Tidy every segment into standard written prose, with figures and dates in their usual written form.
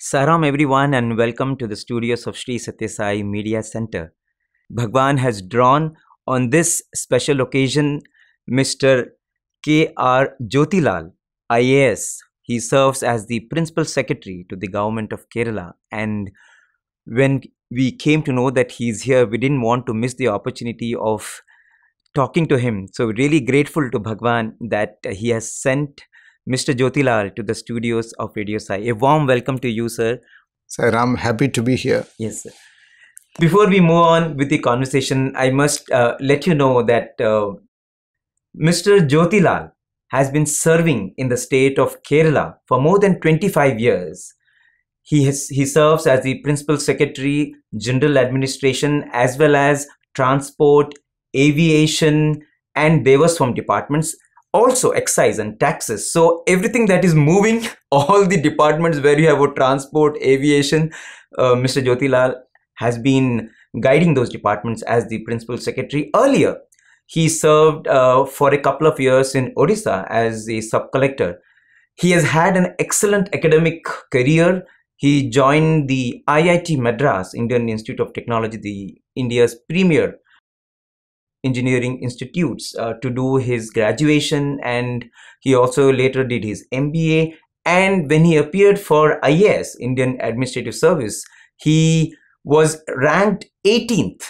Saram everyone and welcome to the studios of Sri Sathya Sai Media Center. Bhagwan has drawn on this special occasion Mr. K.R. Jyothilal, IAS. He serves as the Principal Secretary to the Government of Kerala, and when we came to know that he's here, we didn't want to miss the opportunity of talking to him. So really grateful to Bhagwan that he has sent Mr. Jyothilal to the studios of Radio Sai. A warm welcome to you, sir. Sir, I'm happy to be here. Yes, sir. Before we move on with the conversation, I must let you know that Mr. Jyothilal has been serving in the state of Kerala for more than 25 years. He serves as the Principal Secretary, General Administration, as well as Transport, Aviation, and Devaswom departments. Also excise and taxes. So everything that is moving, all the departments where you have a transport, aviation, Mr. Jyothilal has been guiding those departments as the Principal Secretary. Earlier, he served for a couple of years in Odisha as a sub-collector. He has had an excellent academic career. He joined the IIT Madras, Indian Institute of Technology, the India's premier engineering institutes, to do his graduation, and he also later did his MBA. And when he appeared for IAS, Indian Administrative Service, he was ranked 18th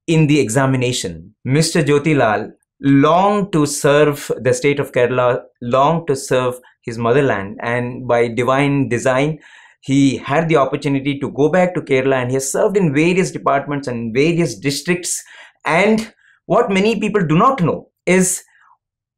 in the examination. Mr. Jyothilal longed to serve the state of Kerala, longed to serve his motherland, and by divine design, he had the opportunity to go back to Kerala, and he has served in various departments and various districts. And what many people do not know is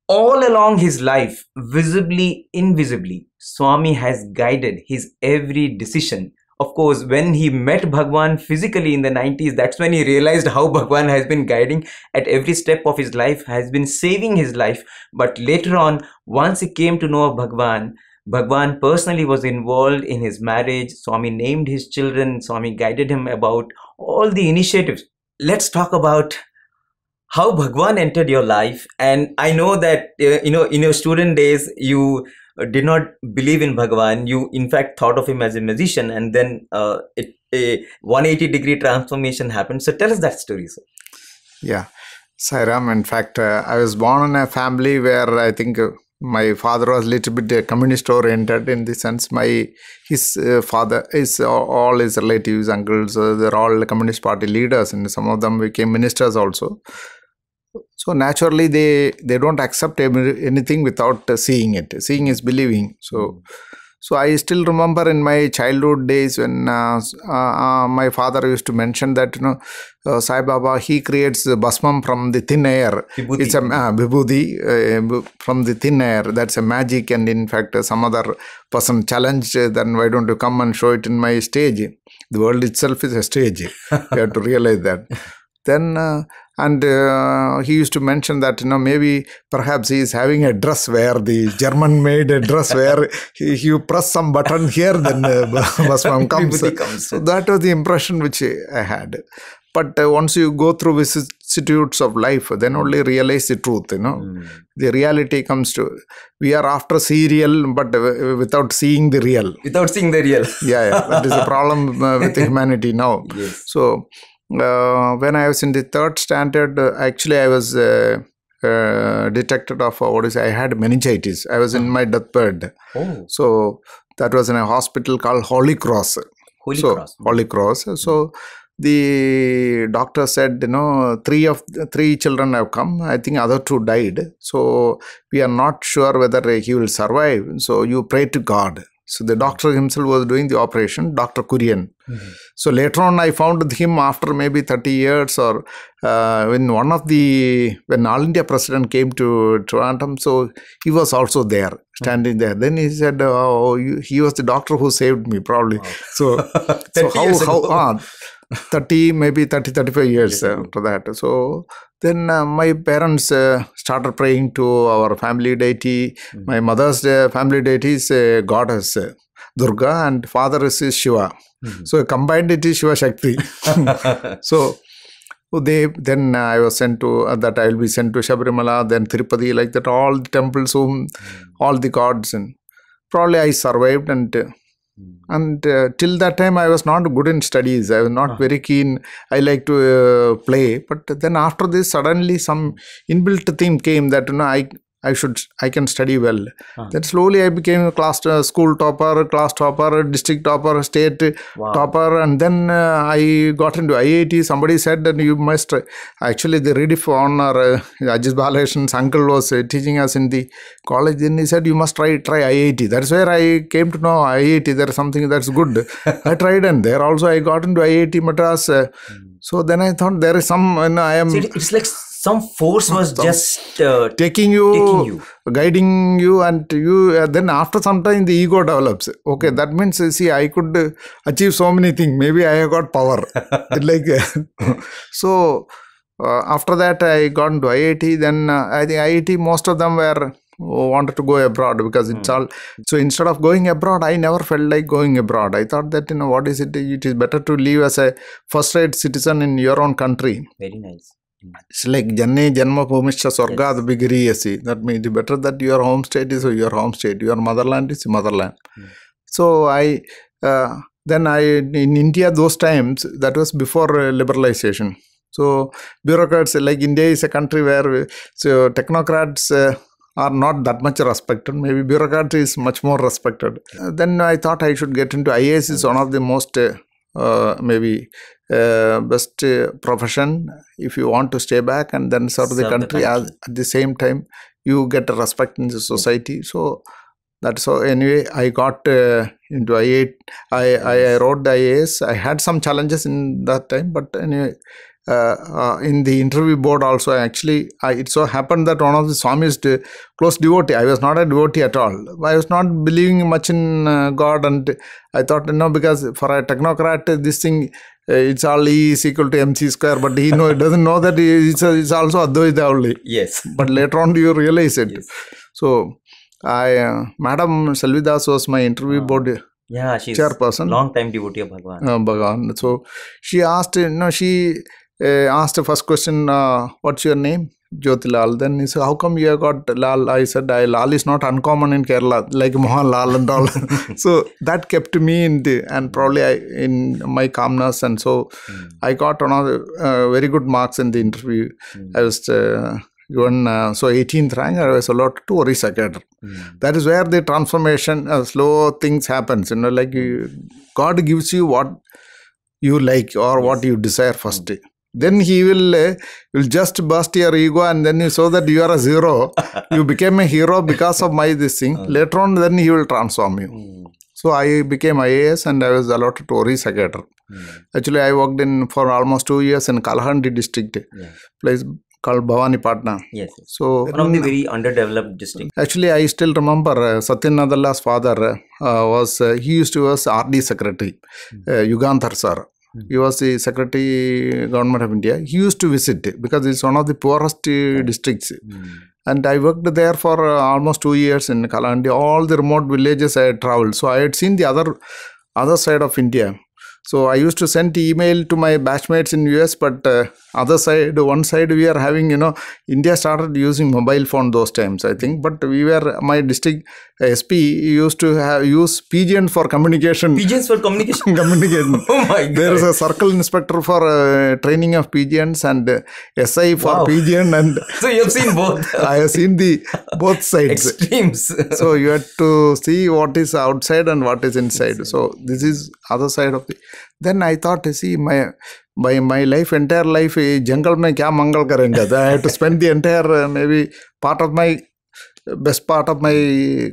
all along his life, visibly, invisibly, Swami has guided his every decision. Of course, when he met Bhagwan physically in the 90s, that's when he realized how Bhagwan has been guiding at every step of his life, has been saving his life. But later on, once he came to know of Bhagwan, Bhagwan personally was involved in his marriage. Swami named his children. Swami guided him about all the initiatives. Let's talk about how Bhagwan entered your life. And I know that, in your student days, you did not believe in Bhagwan. You, in fact, thought of him as a magician, and then a 180-degree transformation happened. So tell us that story, sir. Yeah, Sairam, in fact, I was born in a family where I think my father was a little bit communist oriented, in the sense his father is all his relatives, uncles, they're all Communist Party leaders, and some of them became ministers also. So naturally they don't accept anything without seeing it. Seeing is believing. So I still remember in my childhood days when my father used to mention that, Sai Baba, he creates Bhasmam from the thin air. Vibhuti. It's a Vibhuti from the thin air. That's a magic. And in fact, some other person challenged, then why don't you come and show it in my stage? The world itself is a stage. You have to realize that. Then he used to mention that, maybe perhaps he is having a dress where the German made a dress where you press some button here, then Bhasmam comes. So that was the impression which I had. But once you go through vicissitudes of life, then only realize the truth, The reality comes to, we are after serial, but without seeing the real. Without seeing the real. Yeah, that is the problem with humanity now. Yes. So when I was in the 3rd standard, actually I was detected of I had meningitis. I was in my deathbed. Oh. So that was in a hospital called Holy Cross. Holy Cross. So the doctor said, 3 children have come. I think other 2 died. So we are not sure whether he will survive. So you pray to God. So the doctor himself was doing the operation, Dr. Kurian. So later on, I found him after maybe 30 years, or when All India President came to Toronto, so he was also there, standing there. Then he said, he was the doctor who saved me, probably. Wow. So how 35 years after that. So then my parents started praying to our family deity. My mother's family deity is goddess Durga, and father is Shiva. So combined it is Shiva Shakti. So then I was sent to that I will be sent to Shabarimala, then Tirupati, like that, all the temples, all the gods, and probably I survived, and And till that time, I was not good in studies. I was not very keen. I like to play. But then after this, suddenly some inbuilt theme came that I can study well. Then slowly I became a school topper, class topper, district topper, state topper, and then I got into IIT. Somebody said that you must actually the Rediff honor Ajit Balakrishna's uncle was teaching us in the college. Then he said you must try IIT. That's where I came to know IIT. There is something that's good. I tried, and there also I got into IIT Madras. So then I thought there is some. I am. So it's like some force was just taking you, guiding you, and you. Then after some time, the ego develops. Okay, that means see, I could achieve so many things. Maybe I have got power. Like so. After that, I got into IIT. Then I think IIT, most of them were wanted to go abroad because it's all. So instead of going abroad, I never felt like going abroad. I thought that what is it? It is better to live as a first-rate citizen in your own country. Very nice. It's like Janne Janma Bhumischa Swarga Bigiriyasi. That means it's better that your home state is your home state. Your motherland is motherland. So I then in India those times, that was before liberalization. So bureaucrats, like India is a country where technocrats are not that much respected. Maybe bureaucrats is much more respected. Then I thought I should get into IAS. Is one of the most best profession if you want to stay back and then serve the country. At the same time you get respect in the society. So that's so. Anyway, I got into IAS. I wrote the IAS. I had some challenges in that time, but anyway. In the interview board also, actually, it so happened that one of the Swami's close devotee. I was not a devotee at all. I was not believing much in God, and I thought, because for a technocrat, this thing, it's all E is equal to MC square, but he doesn't know that it's also Advaita only. Yes. But later on, you realize it. Yes. So, Madam Selvidas was my interview board. Yeah, she's chairperson. Long time devotee of Bhagawan. Bhagawan. So she asked, she asked the first question, what's your name? Jyothilal. Then he said, how come you have got Lal? I said, Lal is not uncommon in Kerala, like Mohan Lal and all. So that kept me and probably in my calmness. And so I got another very good marks in the interview. I was given 18th rank. I was allotted to Orissa-cadre. That is where the transformation, slow things happens. Like God gives you what you like or what you desire first. Then he will just burst your ego, and then you show that you are a zero. You became a hero because of this thing. Later on, then he will transform you. So I became IAS and I was allotted to Orissa-cadre. Actually, I worked for almost 2 years in Kalahandi district, place called Bhavani Patna. Yes. So one of the very underdeveloped districts. Actually, I still remember Satyanath's father he used to was RD secretary, Yuganthar sir. He was the secretary government of India. He used to visit because it's one of the poorest districts. And I worked there for almost 2 years in Kalahandi. All the remote villages I had traveled. So I had seen the other side of India. So I used to send email to my batchmates in US, but one side we are having, India started using mobile phone those times, I think. But my district SP used to use pigeons for communication. Pigeons for communication? Communication. Oh my God. There is a circle inspector for training of pigeons and SI for pigeon. And so you have seen both. I have seen both sides. Extremes. So you have to see what is outside and what is inside. So this is other side of the. Then I thought, see, my life, entire life, jungle mein kya mangal karenge? I have to spend the entire best part of my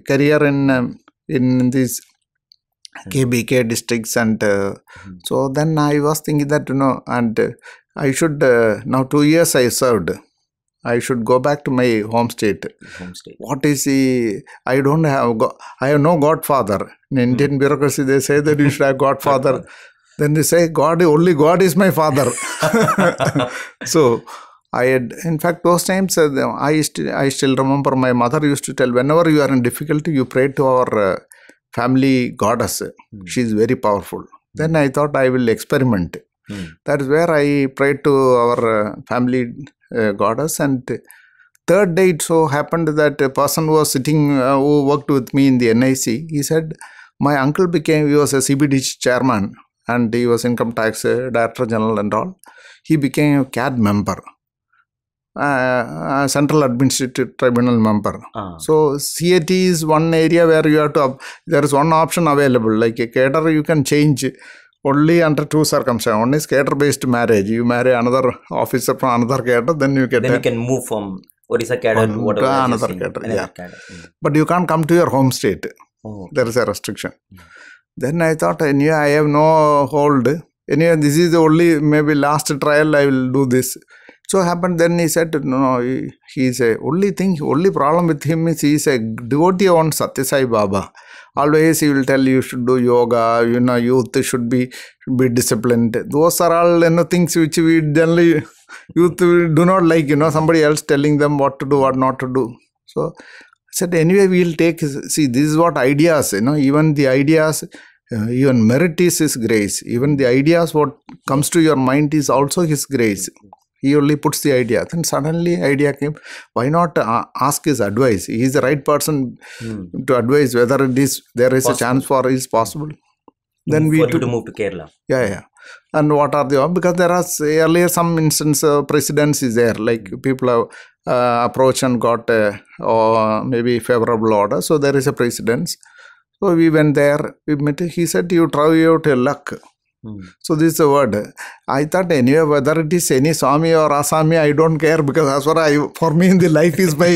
career in these KBK districts, and so then I was thinking that and I should now 2 years I served. I should go back to my home state. What is I have no godfather. In Indian bureaucracy, they say that you should have godfather. Then they say, only God is my father. So, in fact, those times, I still remember my mother used to tell, whenever you are in difficulty, you pray to our family goddess. She is very powerful. Then I thought I will experiment. That is where I prayed to our family goddess. And third day, it so happened that a person was sitting, who worked with me in the NIC. He said, My uncle he was a CBD chairman, and he was income tax director general and all. He became a CAD member, Central Administrative Tribunal member. So CAT is one area where you have to, there is one option available, like a cadre you can change only under two circumstances. One is cadre-based marriage. You marry another officer from another cadre, then you get. Then you can move from Odisha cadre to whatever. Another cadre, yeah. But you can't come to your home state. There is a restriction. Then I thought, anyway, I have no hold. Anyway, this is the only, maybe last trial I will do this. So happened, then he said, no, he is a only problem with him is he is a devotee on Sathya Sai Baba. Always he will tell you should do yoga, youth should be disciplined. Those are all things which we generally, youth do not like, somebody else telling them what to do, what not to do. So I said, anyway, we will take, see, this is what ideas, even the ideas, even merit is his grace. Even the ideas, what comes to your mind is also his grace. He only puts the idea. Then suddenly idea came, why not ask his advice? He is the right person to advise whether there is possible. A chance for it is possible. Then for you to move to Kerala. Yeah. And what are the, because there are earlier some instance precedence is there, like people have approached and got or maybe favorable order. So there is a precedence. So we went there, we met, he said, you try out your luck. So this is a word. I thought anyway, whether it is any Swami or Asami, I don't care, because as for me in the life is my,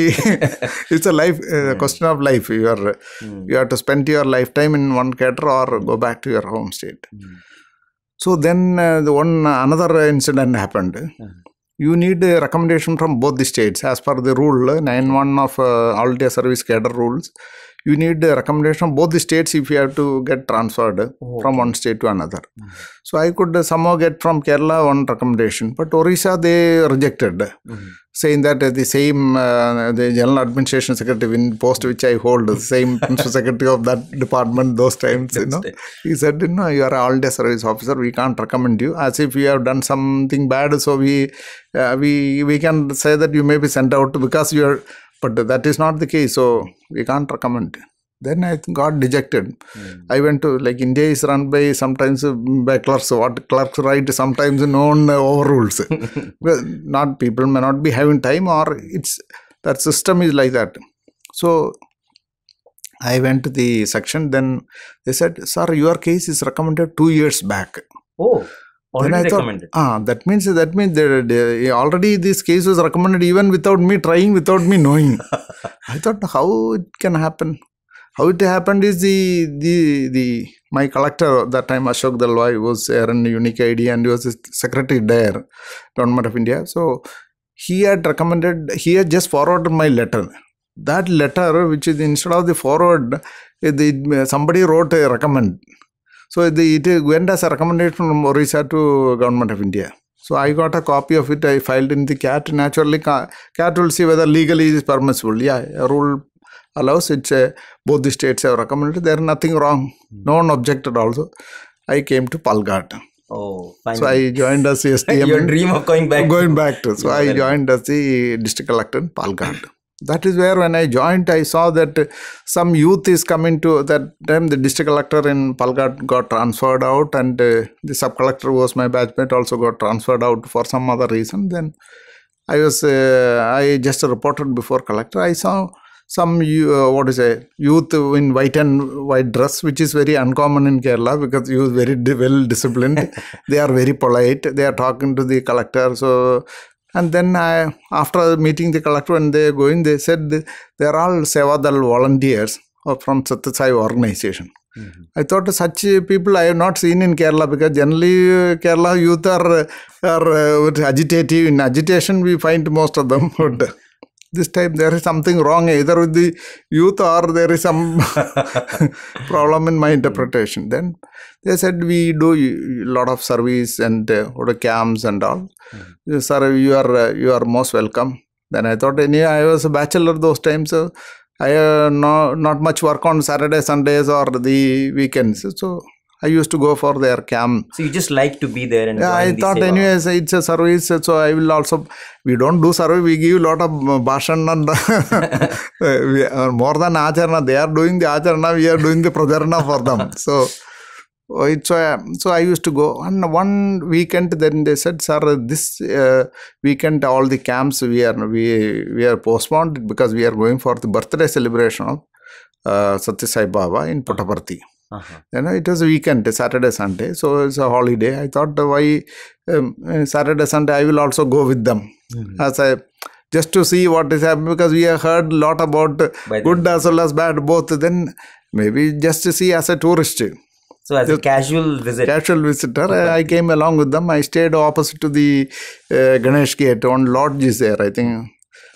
it's a life, question of life. You have to spend your lifetime in one cadre or go back to your home state. So then another incident happened. You need a recommendation from both the states. As per the rule, 9.1 of All India Service Cadre rules, you need a recommendation from both the states if you have to get transferred from one state to another. So I could somehow get from Kerala one recommendation, but Orissa they rejected, saying that the same, the General Administration Secretary in post which I hold, the same Principal Secretary of that department those times, he said, you are an All India Service Officer, we can't recommend you, as if you have done something bad, so we can say that you may be sent out because you are. But that is not the case, so we can't recommend. Then I got dejected. I went to, like, India is run by sometimes by clerks. What clerks write sometimes no one overrules. Not people may not be having time, or that system is like that. So I went to the section. Then they said, "Sir, your case is recommended 2 years back." Oh. Already recommended. That means already this case was recommended even without me trying, without me knowing. I thought, how it can happen? How it happened is my collector at that time, Ashok Dalwai, was there in Unique ID, and he was the secretary there, Government of India. So he had just forwarded my letter. That letter, which is instead of the forward, somebody wrote a recommend. So it went as a recommendation from Orissa to Government of India. So I got a copy of it. I filed in the CAT. Naturally, CAT will see whether legally it is permissible. Yeah, a rule allows it. Both the states have recommended. There is nothing wrong. No one objected also. I came to Palghat. Oh, finally. So I joined as the STM. Your dream of going back. So I joined as the district collector in Palghat. That is where when I joined, I saw that some youth is coming to that time. The district collector in Palghat got transferred out, and the sub-collector who was my batchmate also got transferred out for some other reason. Then I just reported before collector. I saw some youth in white dress, which is very uncommon in Kerala because you are very well disciplined. They are very polite. They are talking to the collector. So. And then after meeting the collector, when they are going, they said they are all Sevadal volunteers from Satsang organization. I thought such people I have not seen in Kerala, because generally Kerala youth are agitative. In agitation we find most of them. But this time there is something wrong either with the youth or there is some problem in my interpretation. Then they said we do a lot of service and camps and all. Sir, you are most welcome. Then I thought, anyway, I was a bachelor those times, so I not much work on Saturdays, Sundays or the weekends. So I used to go for their camp. So you just like to be there and Yeah, I join the thought seva. anyways it's a service, so I will also. We don't do service. We give a lot of bhashan and we are more than acharana. They are doing the acharana. We are doing the prajarana for them. So so I used to go. And one weekend, then they said, "Sir, this weekend all the camps we are postponed because we are going for the birthday celebration of Sathya Sai Baba in Puttaparthi." It was a weekend, Saturday, Sunday, so it's a holiday. I thought, why Saturday, Sunday, I will also go with them as just to see what is happening, because we have heard a lot about good as well as bad, both. Then maybe just to see as a tourist. So as a casual visitor, I came along with them. I stayed opposite to the Ganesh Gate. One lodge is there, I think.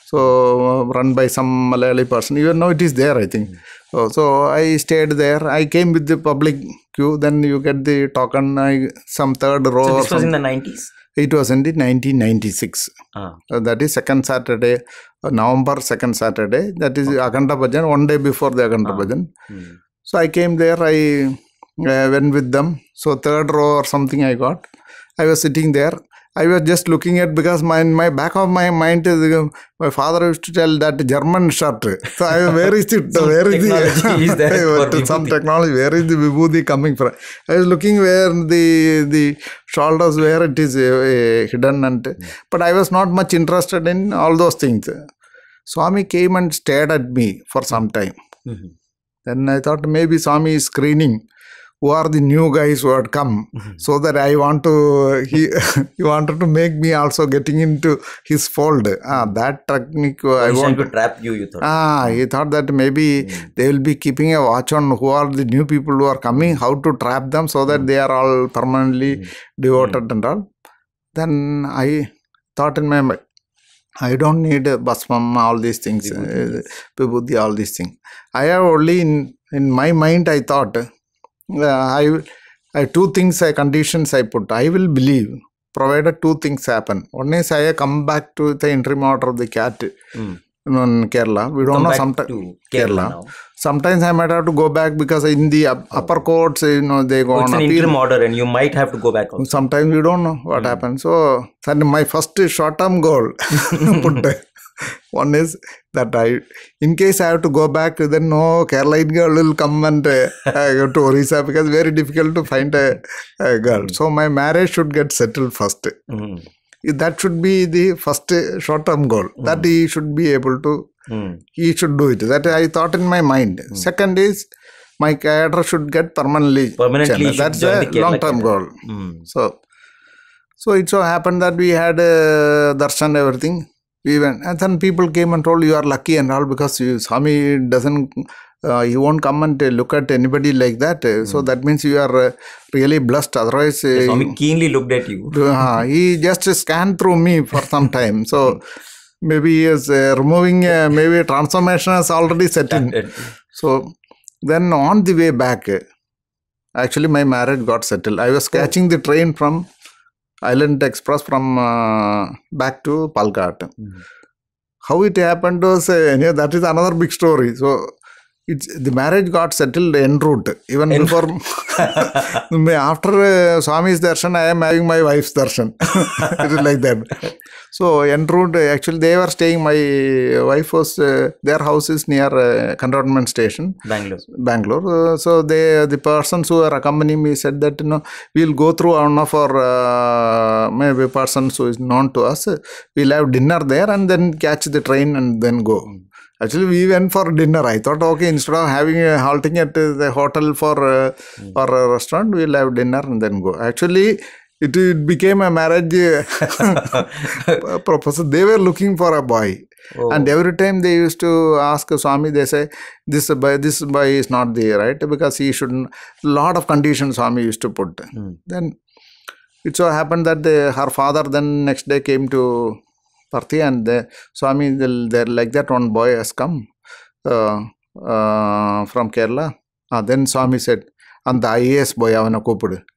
So run by some Malayali person. Even though it is there, I think. So I stayed there. I came with the public queue. Then you get the token, some third row. So this was in the 90s? It was in the 1996. That is second Saturday, November 2nd Saturday. That is Akhanda Bhajan, one day before the Akhanda Bhajan. So I came there. I went with them. So third row or something I got. I was sitting there. I was just looking at, because my back of my mind is, my father used to tell that German shirt. So I was, where is it? Where is the some technology? Where is the vibhuti coming from? I was looking where the shoulders, where it is hidden, but I was not much interested in all those things. Swami came and stared at me for some time. Then I thought maybe Swami is screening who are the new guys who had come, so that I want to, he wanted to make me also getting into his fold. That technique, I want to trap you thought. He thought that maybe they will be keeping a watch on who are the new people who are coming, how to trap them so that they are all permanently devoted and all. Then I thought in my mind, I don't need basmam, all these things, vibhuti, all these things. I have only in my mind, I thought, I two things, conditions I put. I will believe, provided two things happen. One is I come back to the interim order of the cat in Kerala. We don't know sometimes Kerala. Sometimes I might have to go back because in the upper courts, they go on appeal. It's an interim order and you might have to go back also. Sometimes we don't know what happens. So my first short-term goal put. One is that in case I have to go back, then no Caroline girl will come and go to Orissa, because it's very difficult to find a girl. So my marriage should get settled first. That should be the first short-term goal. That he should be able to, he should do it. That I thought in my mind. Second is my cadre should get permanently changed. That's a long-term goal. So it so happened that we had darshan, everything. We went, and then people came and told, you are lucky and all, because Swami doesn't, he won't come and look at anybody like that. So that means you are really blessed. Otherwise, Swami keenly looked at you. He just scanned through me for some time. So maybe he is removing, maybe transformation has already set in. So then on the way back, actually my marriage got settled. I was catching the train from Island Express from back to Palghat. How it happened was, that is another big story. So the marriage got settled en route. Even before, after Swami's darshan, I am having my wife's darshan. It is like that. So en route, actually they were staying, my wife was, their house is near Cantonment Station, Bangalore. So the persons who were accompanying me said that, we'll go through one of our maybe persons who is known to us. We'll have dinner there and then catch the train and then go. Actually, we went for dinner. I thought, okay, instead of halting at the hotel for a restaurant, we'll have dinner and then go. Actually, it became a marriage proposal. They were looking for a boy. And every time they used to ask Swami, they say, this boy is not there, right? Because he shouldn't. Lot of conditions Swami used to put. Then it so happened that her father then next day came to Parthi, and Swami, there like that one boy has come from Kerala. Then Swami said, and the IAS boy,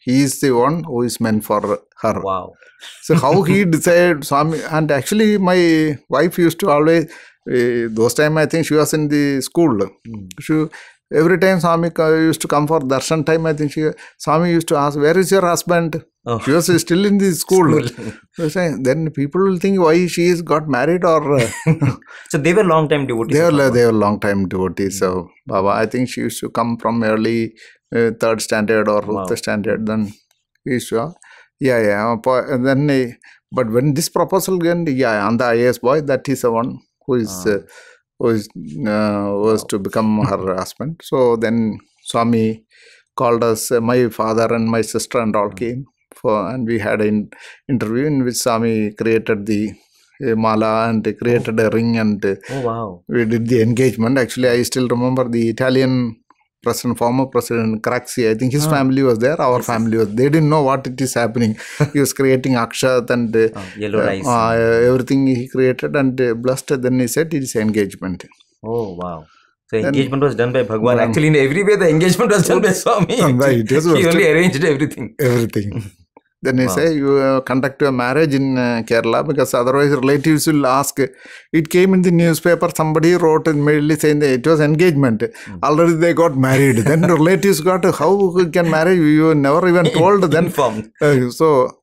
he is the one who is meant for her. Wow. So how he decided, Swami, and actually my wife used to always, those time I think she was in the school. every time Swami used to come for darshan time, I think Swami used to ask, where is your husband? Oh. She was still in the school. Then people will think why she is got married or... So they were long time devotees. They were long time devotees. So Baba, I think she used to come from early 3rd standard or 5th standard. Then he used to... And then, but when this proposal again, and the IAS boy, that is the one who was to become her husband. So then Swami called us, my father and my sister and all came and we had an interview in which Swami created the mala and created a ring and we did the engagement. Actually, I still remember the Italian former president Craxi. I think his family was there. Our family was. They didn't know what it is happening. He was creating akshat and yellow rice. Everything he created and blessed. Then he said it is engagement. Oh wow! So engagement was done by Bhagwan. Actually, in every way, the engagement was done by Swami. Right. He only arranged everything. Everything. Then he say you conduct a marriage in Kerala because otherwise relatives will ask. It came in the newspaper. Somebody wrote immediately saying that it was engagement. Already they got married. Then relatives got how we can marry? You were never even told. Then informed. So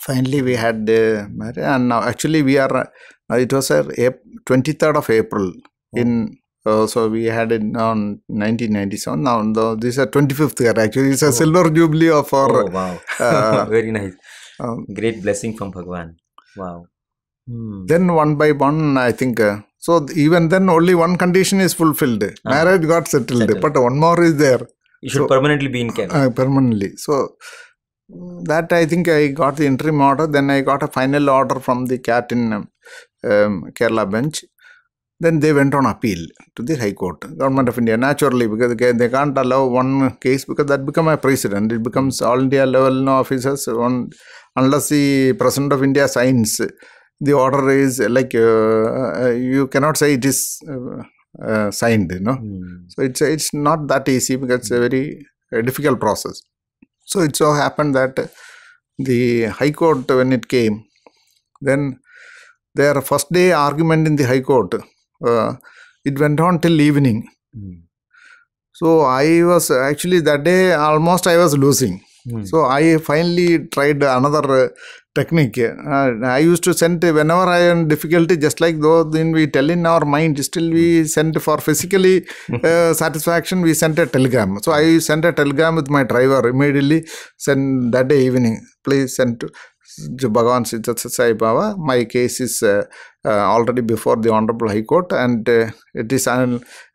finally we had marriage, and now actually we are. It was 23rd of April in. So we had it on 1997. Now this is a 25th year. Actually, it's a silver jubilee of our. Oh wow! Very nice. Great blessing from Bhagwan. Wow. Then one by one, I think. So even then, only one condition is fulfilled. Marriage got settled, but one more is there. You should permanently be in Kerala. Permanently. So that I think I got the interim order. Then I got a final order from the CAT in Kerala bench. Then they went on appeal to the High Court, Government of India, naturally, because they can't allow one case because that become a precedent. It becomes all India level officers unless the President of India signs. The order is like you cannot say it is signed, So it's not that easy because it's a very difficult process. So it so happened that the High Court, when it came, then their first day argument in the High Court, it went on till evening. So I was actually that day almost I was losing. So I finally tried another technique. I used to send whenever I am difficulty, just like though then we tell in our mind, still we send for physically satisfaction, we sent a telegram. So I sent a telegram with my driver immediately, send that day evening, please send to Bhagawan Sai Baba. My case is already before the Honorable High Court and it is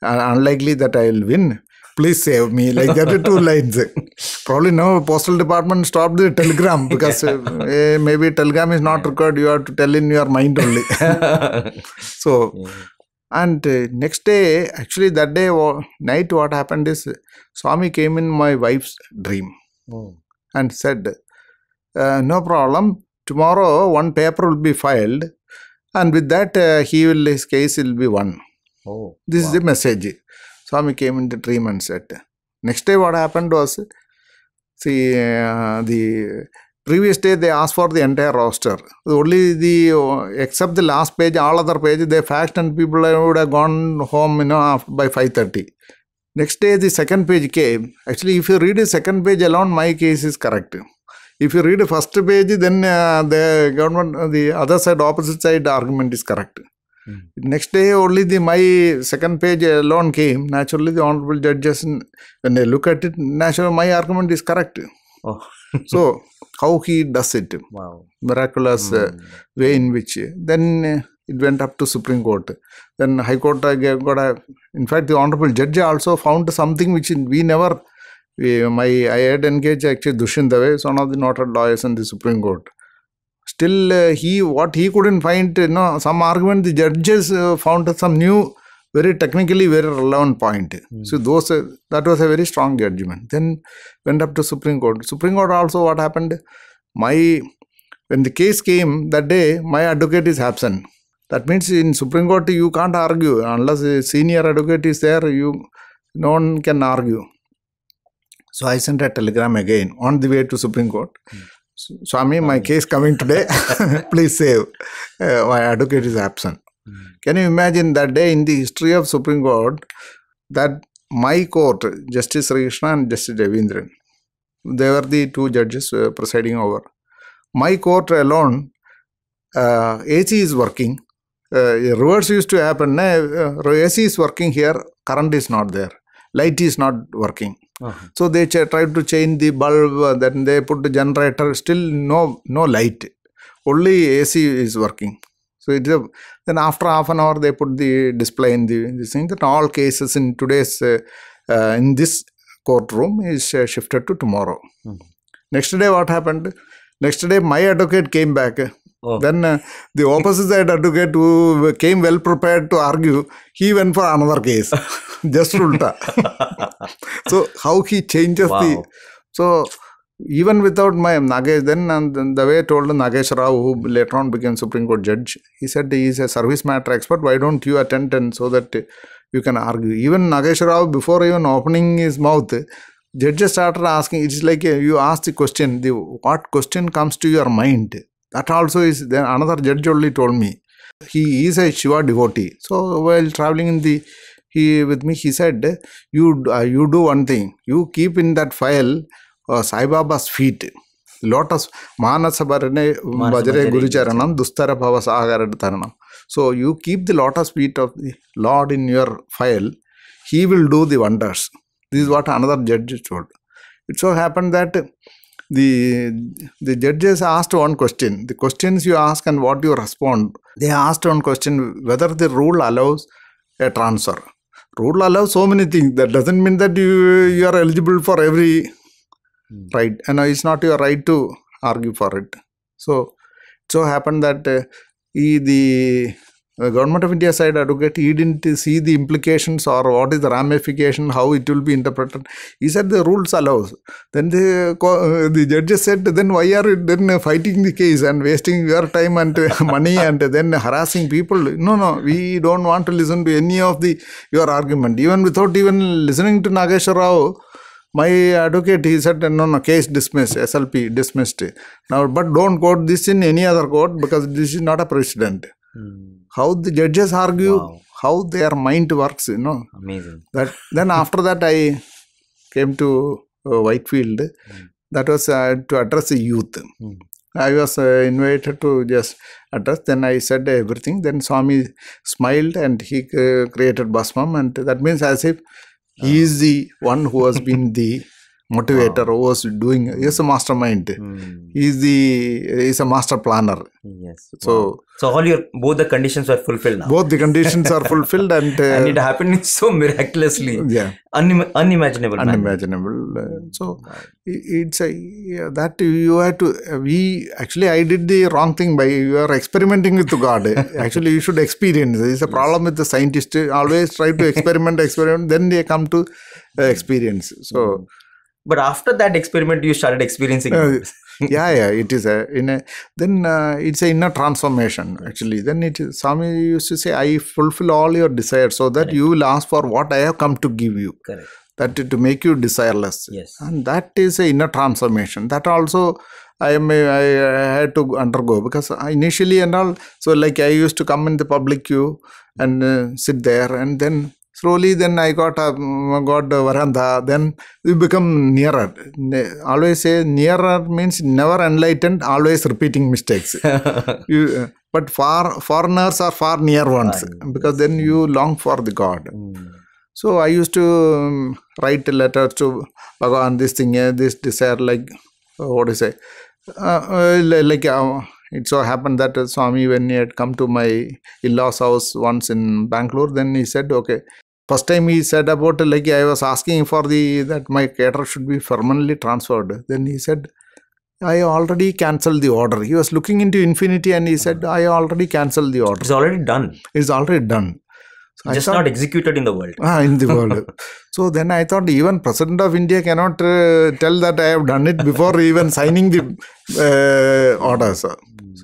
unlikely that I will win. Please save me. Like that, 2 lines. Probably now Postal Department stopped the telegram because maybe telegram is not required. You have to tell in your mind only. So, and next day, actually that day night, what happened is Swami came in my wife's dream and said, no problem. Tomorrow one paper will be filed, and with that his case will be won. This is the message. Swami came in the dream and said. Next day what happened was, see, the previous day they asked for the entire roster. Only except the last page, all other pages they faxed and people would have gone home, by 5:30. Next day the second page came. Actually, if you read the second page alone, my case is correct. If you read the first page, then the government, the other side, opposite side argument is correct. Next day only my second page alone came. Naturally, the honorable judges, when they look at it, naturally my argument is correct. So how he does it? Miraculous way in which. Then it went up to Supreme Court. Then High Court in fact, the honorable judge also found something which we never. I had engaged actually Dushyant Dave, one of the noted lawyers in the Supreme Court. Still, what he couldn't find, some argument, the judges found some new, very technically very relevant point. So that was a very strong judgment. Then went up to Supreme Court. Supreme Court also, what happened? When the case came that day, my advocate is absent. That means in Supreme Court you can't argue unless a senior advocate is there. No one can argue. So I sent a telegram again on the way to Supreme Court. Swami, my case coming today. Please save. My advocate is absent. Can you imagine that day in the history of Supreme Court that my court, Justice Sri Krishna and Justice Ravindran, they were the two judges presiding over. My court alone, AC is working. Reverse used to happen. AC is working here, current is not there. Light is not working. So they tried to change the bulb, then they put the generator, still no light. Only AC is working. So then after half an hour they put the display in this thing that all cases in today's in this courtroom is shifted to tomorrow. Next day what happened? Next day my advocate came back. Then the opposite side advocate who came well prepared to argue, he went for another case. Just ulta. So how he changes the... So even without my Nagesh, then the way I told Nagesh Rao, who later on became Supreme Court judge, he said he is a service matter expert, why don't you attend and so that you can argue. Even Nagesh Rao, before even opening his mouth, judges started asking, it's like you ask the question, what question comes to your mind? That also is, then another judge only told me. He is a Shiva devotee. So while traveling with me, he said, you do one thing, you keep in that file Sai Baba's feet. Lotus Manasa Bajare Gurucharanam Dustara Bhavas Agarataranam. So you keep the lotus feet of the Lord in your file, he will do the wonders. This is what another judge told. It so happened that the judges asked one question. The questions you ask and what you respond. They asked one question, whether the rule allows a transfer. Rule allows so many things. That doesn't mean that you are eligible for every right. And it's not your right to argue for it. So it so happened that the Government of India side advocate, he didn't see the implications or what is the ramification, how it will be interpreted. He said the rules allows. Then the judges said, then why are you then fighting the case and wasting your time and money and then harassing people? No, we don't want to listen to any of your argument. Even without even listening to Nageswara Rao, my advocate, he said, no, case dismissed, SLP dismissed. Now, but don't quote this in any other court because this is not a precedent. How the judges argue, how their mind works, Amazing. Then after that, I came to Whitefield. That was to address the youth. I was invited to just address. Then I said everything. Then Swami smiled and he created Devaswom. And that means as if he is the one who has been the motivator, who was doing, he is a mastermind. He is a master planner. Yes. So both the conditions were fulfilled now. Both the conditions are fulfilled and it happened so miraculously. Yeah. Unimaginable. So it's that you have to, I did the wrong thing by you are experimenting with God. Actually, you should experience. It's a problem with the scientists. Always try to experiment, then they come to experience. So. But after that experiment, you started experiencing it is then it's an inner transformation actually. Then Swami used to say, I fulfill all your desires so that you will ask for what I have come to give you. Correct. That to make you desireless. Yes. And that is an inner transformation. That also I had to undergo because initially and all, so like I used to come in the public queue and sit there, and then slowly, then I got a veranda. Then we become nearer. Always say nearer means never enlightened, always repeating mistakes. But foreigners are far near ones because then you long for the God. So I used to write letters to Bhagavan, this thing, this desire, like what do you say? It so happened that Swami, when he had come to my in-laws' house once in Bangalore, then he said, okay. First time he said about I was asking for that my caterer should be permanently transferred. Then he said, I already cancelled the order. He was looking into infinity and he said, I already cancelled the order. It's already done. It's already done. So just not executed in the world. In the world. So then I thought even President of India cannot tell that I have done it before even signing the orders.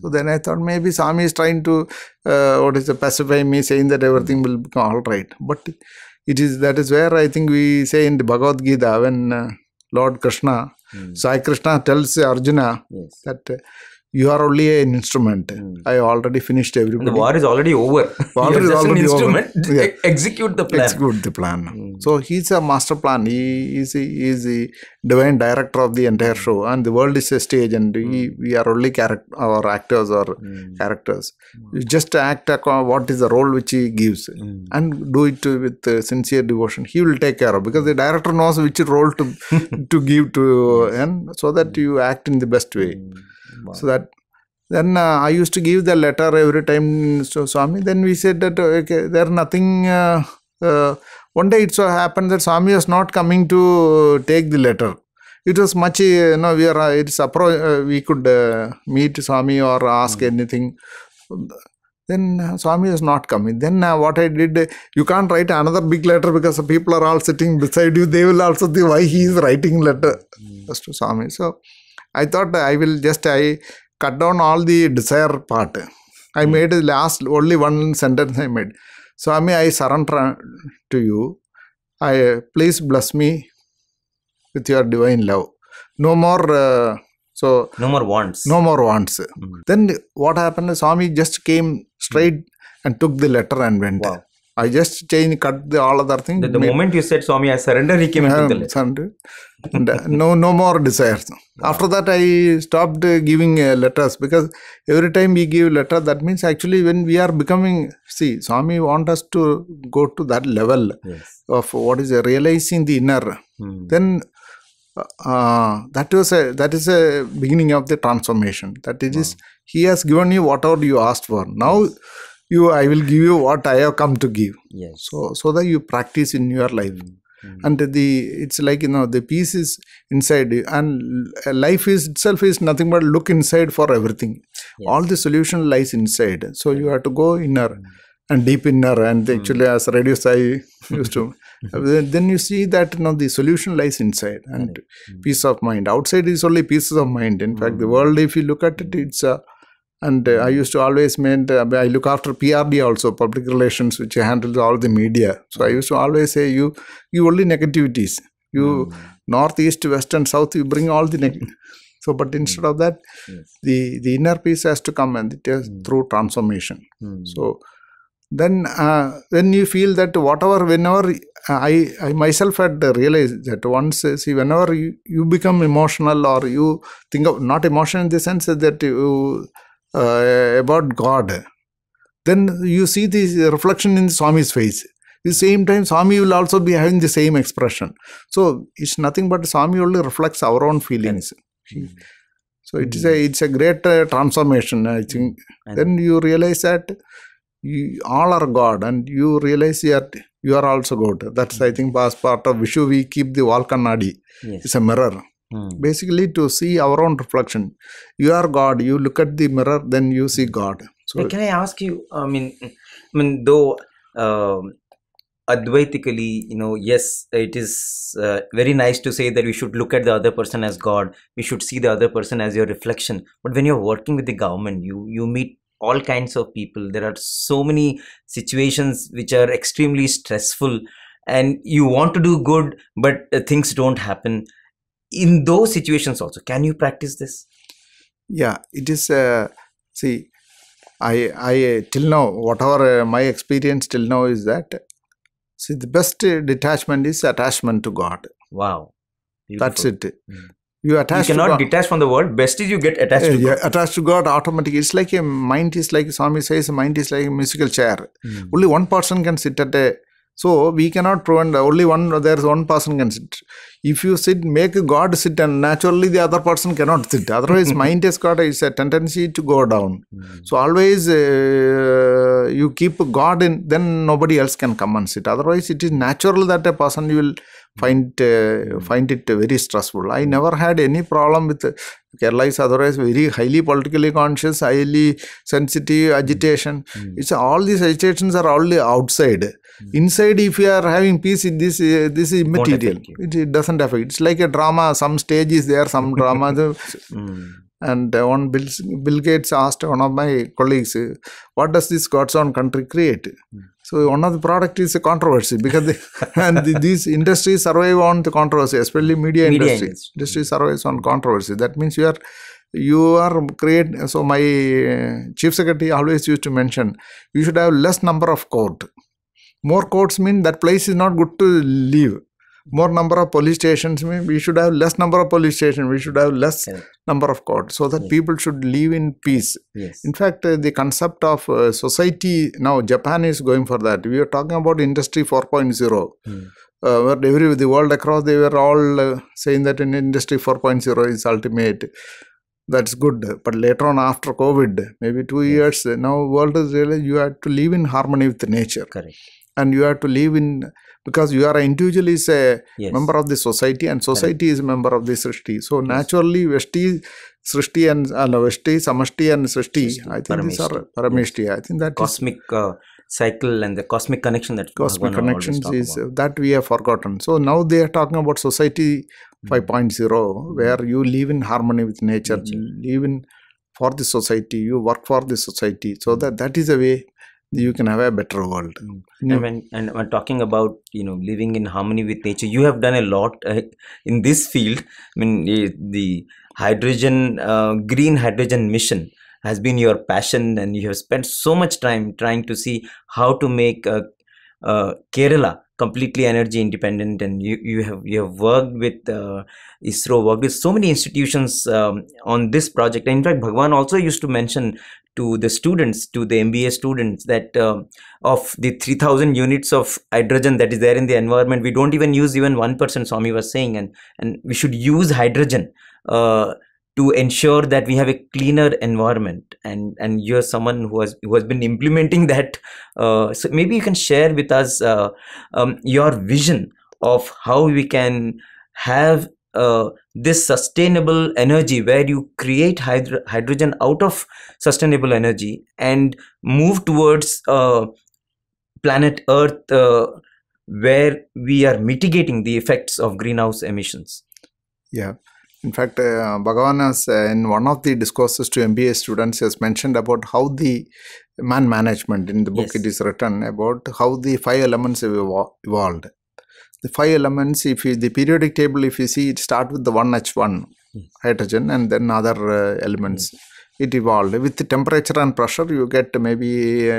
So then I thought maybe Swami is trying to pacify me, saying that everything will become all right. But that is where I think we say in the Bhagavad Gita, when Lord Krishna, Sai Krishna tells Arjuna that You are only an instrument. I already finished everybody. And the war is already over. War is just already an instrument. over. Yeah. Execute the plan. Execute the plan. So he's a master plan. He is the divine director of the entire show, and the world is a stage, and we are only our actors or characters. You just act what is the role which he gives, and do it with sincere devotion. He will take care of, because the director knows which role to give to, and so that you act in the best way. Wow. So that then I used to give the letter every time to Swami. Then we said that okay, there nothing. One day it so happened that Swami was not coming to take the letter. It was much, we could meet Swami or ask anything. Then Swami was not coming. Then what I did, you can't write another big letter because the people are all sitting beside you. They will also think why he is writing letter to Swami. So I thought I cut down all the desire part. I made the last, only one sentence I made. Swami, I surrender to you. Please bless me with your divine love. No more, no more wants. No more wants. Then what happened? Swami just came straight and took the letter and went. Wow. I just cut all other things. The moment you said, Swami, I surrender, he came and took the letter. And no more desires. Wow. After that, I stopped giving letters, because every time we give letter, that means actually when we are becoming, Swami wants us to go to that level of what is realizing the inner. Then that is a beginning of the transformation. That it is, he has given you whatever you asked for. Now I will give you what I have come to give. Yes. So that you practice in your life. And it's like, the peace is inside you, and life itself is nothing but look inside for everything. Yes. All the solution lies inside. So you have to go inner and deep inner, and actually as Radio Sai used to, then you see that the solution lies inside, and peace of mind. Outside is only pieces of mind. In fact, the world, if you look at it, it's and I used to always I look after PRD also, public relations, which handles all the media. So I used to always say, you only negativities. You north, east, west and south, you bring all the negative. So, but instead of that, the inner peace has to come, and it is through transformation. So then you feel that whenever I myself had realized that once, whenever you become emotional, or you think of, not emotional in the sense that you about God, then you see the reflection in Swami's face. At the same time, Swami will also be having the same expression. So it's nothing but Swami only reflects our own feelings. So it's a great transformation, I think. Then you realize that you all are God, and you realize that you are also God. That's, I think, as part of Vishu, we keep the wall kannadi. It's a mirror. Basically, to see our own reflection. You are God. You look at the mirror, then you see God. So, can I ask you? I mean, though Advaitically, yes, it is very nice to say that we should look at the other person as God. We should see the other person as your reflection. But when you're working with the government, you meet all kinds of people. There are so many situations which are extremely stressful, and you want to do good, but things don't happen. In those situations also, can you practice this? Yeah, it is. See, I till now, whatever my experience till now is that, the best detachment is attachment to God. Wow. Beautiful. That's it. You cannot detach from the world. Best is you get attached to God. Attached to God automatically. It's like a mind is like, Swami says, mind is like a musical chair. Only one person can sit at a... So we cannot prevent, there's one person can sit. If you make God sit, and naturally the other person cannot sit. Otherwise, mind has got a tendency to go down. So always you keep God in, then nobody else can come and sit. Otherwise, it is natural that a person will find it very stressful. I never had any problem with Kerala. Is otherwise very highly politically conscious, highly sensitive, agitation. It's all these agitations are only outside. Inside, if you are having peace, this is immaterial. It doesn't affect. It's like a drama. Some stage is there, some drama. And one Bill Gates asked one of my colleagues, what does this God's own country create? So one of the product is a controversy, because these industries survive on the controversy, especially media industry. Industry survives on controversy. That means you are you are so my chief secretary always used to mention, you should have less number of court. More courts mean that place is not good to live. More number of police stations mean we should have less number of police stations. We should have less number of courts, so that people should live in peace. In fact, the concept of society, now Japan is going for that. We are talking about industry 4.0. Where the world across, they were all saying that in industry 4.0 is ultimate. That's good. But later on, after COVID, maybe 2 years, now world is really, you have to live in harmony with nature. Correct. And you have to live in, because you are an individual is a member of the society, and society is a member of the Srishti. So naturally, Veshti, Srishti and Veshti, Samashti and Srishti, I think these are Parameshti. I think that cosmic cycle and the cosmic connection that cosmic connections is that we have forgotten. So now they are talking about society 5.0, where you live in harmony with nature, live in for the society, you work for the society. So that is a way you can have a better world. And when talking about living in harmony with nature, you have done a lot in this field. I mean, the hydrogen green hydrogen mission has been your passion, and you have spent so much time trying to see how to make Kerala completely energy independent, and you have worked with ISRO, worked with so many institutions on this project. And in fact, Bhagawan also used to mention to the students, to the MBA students, that of the 3,000 units of hydrogen that is there in the environment, we don't even use even 1%, Swami was saying, and we should use hydrogen to ensure that we have a cleaner environment. And you're someone who has been implementing that. So maybe you can share with us your vision of how we can have this sustainable energy, where you create hydrogen out of sustainable energy and move towards planet Earth, where we are mitigating the effects of greenhouse emissions. Yeah. In fact, Bhagavan has, in one of the discourses to MBA students, has mentioned about how the man management, in the book it is written about how the 5 elements have evolved. The 5 elements, if you, the periodic table, if you see, it starts with the 1H1, hydrogen, and then other elements. It evolved. With the temperature and pressure, you get maybe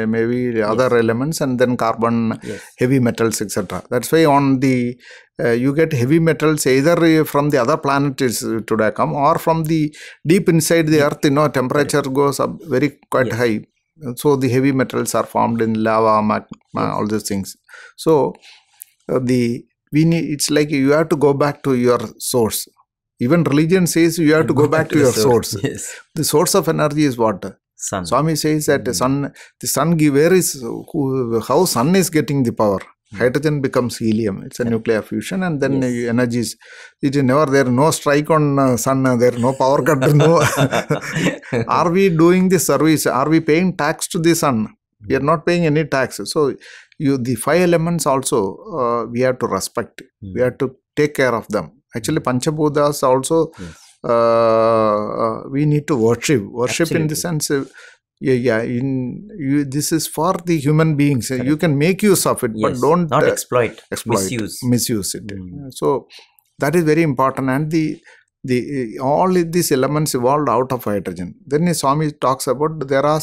other elements, and then carbon, heavy metals, etc. That's why on the you get heavy metals either from the other planets today come, or from the deep inside the earth. Temperature goes up quite high. So the heavy metals are formed in lava, magma, all these things. So it's like you have to go back to your source. Even religion says you have to go back to your source. The source of energy is what? Sun. Swami says that the sun how sun is getting the power. Hydrogen becomes helium. It's a nuclear fusion, and then energy is. It is never there. No strike on sun. There no power cut. No. Are we doing the service? Are we paying tax to the sun? We are not paying any tax. So the 5 elements also we have to respect. We have to take care of them. Actually, Panchabhutas also we need to worship. Worship in the sense, this is for the human beings. Correct. You can make use of it, but don't not exploit, misuse it. So that is very important. And all these elements evolved out of hydrogen. Then Swami talks about there are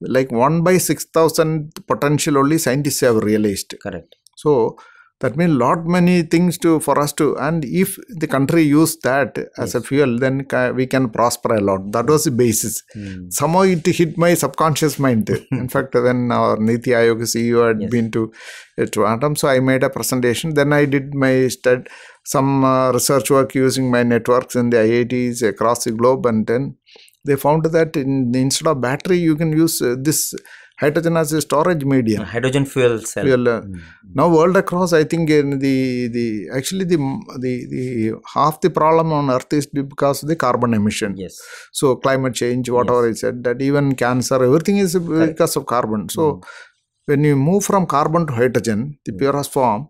like 1 by 6,000 potential only scientists have realized. Correct. So that means many things for us to, and if the country use that as a fuel, then we can prosper a lot. That was the basis. Somehow it hit my subconscious mind. In fact, when our Niti Aayog CEO had been to Atom, so I made a presentation. Then I did my some research work using my networks in the IITs across the globe, and then they found that instead of battery, you can use this hydrogen as a storage medium. Hydrogen fuel cell. Now world across, I think in the half the problem on Earth is because of the carbon emission. So climate change, whatever I said, that even cancer, everything is because of carbon. So when you move from carbon to hydrogen, the purest form,